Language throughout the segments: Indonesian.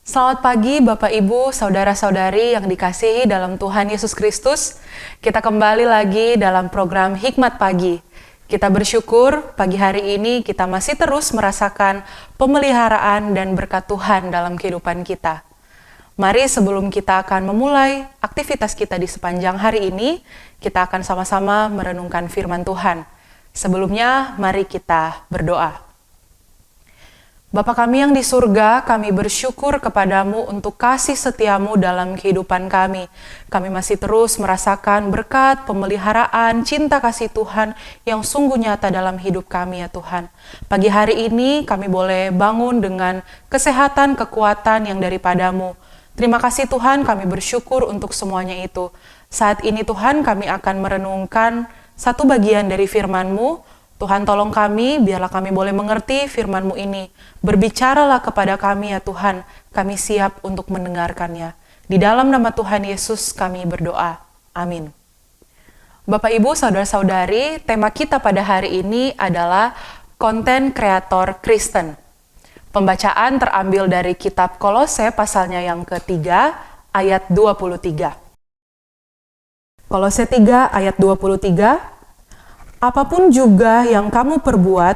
Selamat pagi Bapak Ibu, Saudara-saudari yang dikasihi dalam Tuhan Yesus Kristus. Kita kembali lagi dalam program Hikmat Pagi. Kita bersyukur pagi hari ini kita masih terus merasakan pemeliharaan dan berkat Tuhan dalam kehidupan kita. Mari sebelum kita akan memulai aktivitas kita di sepanjang hari ini, kita akan sama-sama merenungkan firman Tuhan. Sebelumnya, mari kita berdoa. Bapa kami yang di surga, kami bersyukur kepadamu untuk kasih setiamu dalam kehidupan kami. Kami masih terus merasakan berkat, pemeliharaan, cinta kasih Tuhan yang sungguh nyata dalam hidup kami ya Tuhan. Pagi hari ini kami boleh bangun dengan kesehatan, kekuatan yang daripadamu. Terima kasih Tuhan, kami bersyukur untuk semuanya itu. Saat ini Tuhan kami akan merenungkan satu bagian dari firman-Mu. Tuhan tolong kami, biarlah kami boleh mengerti firman-Mu ini. Berbicaralah kepada kami ya Tuhan, kami siap untuk mendengarkannya. Di dalam nama Tuhan Yesus kami berdoa. Amin. Bapak Ibu, Saudara-saudari, tema kita pada hari ini adalah konten kreator Kristen. Pembacaan terambil dari kitab Kolose pasalnya yang ketiga, ayat 23. Kolose 3 ayat 23. Apapun juga yang kamu perbuat,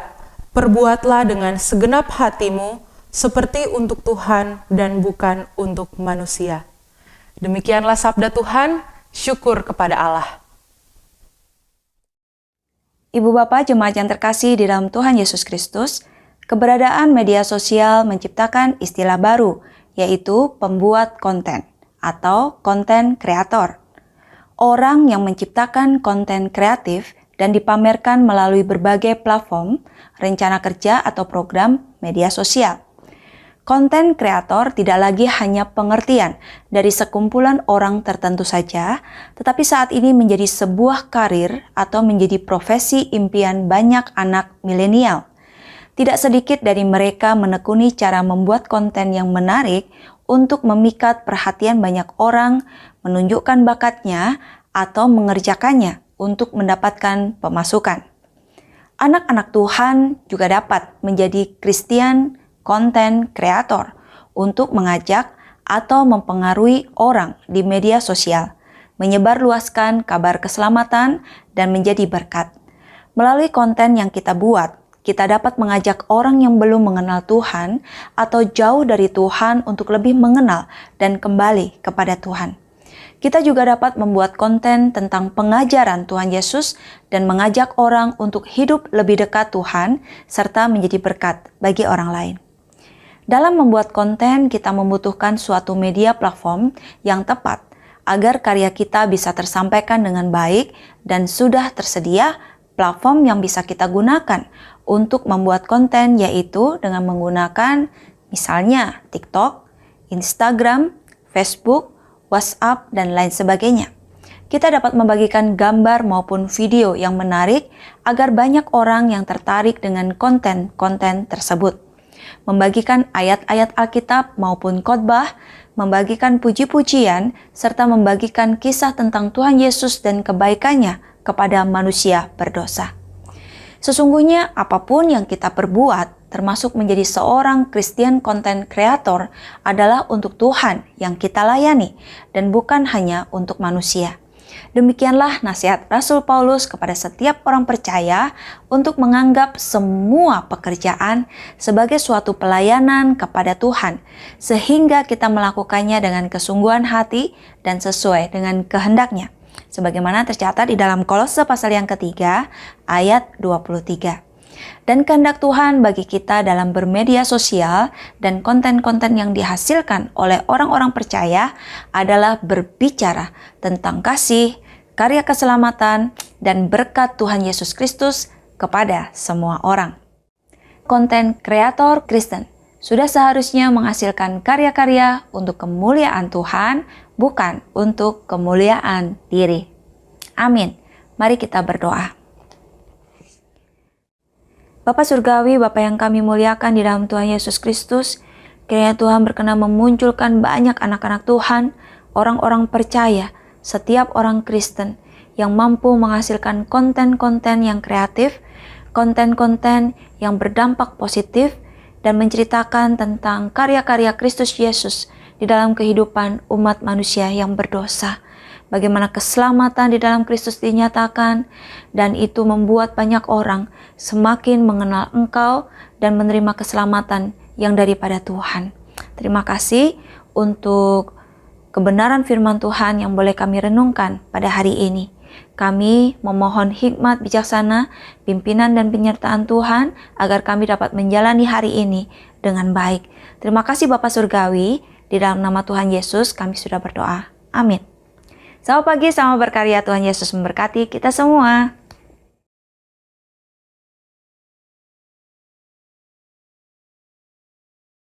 perbuatlah dengan segenap hatimu, seperti untuk Tuhan dan bukan untuk manusia. Demikianlah sabda Tuhan, syukur kepada Allah. Ibu Bapak jemaat yang terkasih di dalam Tuhan Yesus Kristus, keberadaan media sosial menciptakan istilah baru, yaitu pembuat konten atau konten kreator. Orang yang menciptakan konten kreatif dan dipamerkan melalui berbagai platform, rencana kerja atau program media sosial. Konten kreator tidak lagi hanya pengertian dari sekumpulan orang tertentu saja, tetapi saat ini menjadi sebuah karir atau menjadi profesi impian banyak anak milenial. Tidak sedikit dari mereka menekuni cara membuat konten yang menarik untuk memikat perhatian banyak orang, menunjukkan bakatnya, atau mengerjakannya untuk mendapatkan pemasukan. Anak-anak Tuhan juga dapat menjadi Christian content creator untuk mengajak atau mempengaruhi orang di media sosial, menyebarluaskan kabar keselamatan dan menjadi berkat. Melalui konten yang kita buat, kita dapat mengajak orang yang belum mengenal Tuhan atau jauh dari Tuhan untuk lebih mengenal dan kembali kepada Tuhan. Kita juga dapat membuat konten tentang pengajaran Tuhan Yesus dan mengajak orang untuk hidup lebih dekat Tuhan serta menjadi berkat bagi orang lain. Dalam membuat konten, kita membutuhkan suatu media platform yang tepat agar karya kita bisa tersampaikan dengan baik dan sudah tersedia platform yang bisa kita gunakan untuk membuat konten, yaitu dengan menggunakan misalnya TikTok, Instagram, Facebook, WhatsApp, dan lain sebagainya. Kita dapat membagikan gambar maupun video yang menarik agar banyak orang yang tertarik dengan konten-konten tersebut. Membagikan ayat-ayat Alkitab maupun khotbah, membagikan puji-pujian, serta membagikan kisah tentang Tuhan Yesus dan kebaikannya kepada manusia berdosa. Sesungguhnya apapun yang kita perbuat, termasuk menjadi seorang Christian content creator, adalah untuk Tuhan yang kita layani dan bukan hanya untuk manusia. Demikianlah nasihat Rasul Paulus kepada setiap orang percaya untuk menganggap semua pekerjaan sebagai suatu pelayanan kepada Tuhan, sehingga kita melakukannya dengan kesungguhan hati dan sesuai dengan kehendaknya, sebagaimana tercatat di dalam Kolose pasal yang ketiga ayat 23. Dan kehendak Tuhan bagi kita dalam bermedia sosial dan konten-konten yang dihasilkan oleh orang-orang percaya adalah berbicara tentang kasih, karya keselamatan, dan berkat Tuhan Yesus Kristus kepada semua orang. Konten kreator Kristen sudah seharusnya menghasilkan karya-karya untuk kemuliaan Tuhan, bukan untuk kemuliaan diri. Amin. Mari kita berdoa. Bapa Surgawi, Bapa yang kami muliakan di dalam Tuhan Yesus Kristus, kiranya Tuhan berkenan memunculkan banyak anak-anak Tuhan, orang-orang percaya, setiap orang Kristen yang mampu menghasilkan konten-konten yang kreatif, konten-konten yang berdampak positif, dan menceritakan tentang karya-karya Kristus Yesus di dalam kehidupan umat manusia yang berdosa. Bagaimana keselamatan di dalam Kristus dinyatakan, dan itu membuat banyak orang semakin mengenal Engkau dan menerima keselamatan yang daripada Tuhan. Terima kasih untuk kebenaran firman Tuhan yang boleh kami renungkan pada hari ini. Kami memohon hikmat bijaksana, pimpinan dan penyertaan Tuhan agar kami dapat menjalani hari ini dengan baik. Terima kasih Bapa Surgawi, di dalam nama Tuhan Yesus kami sudah berdoa. Amin. Selamat pagi, selamat berkarya, Tuhan Yesus memberkati kita semua.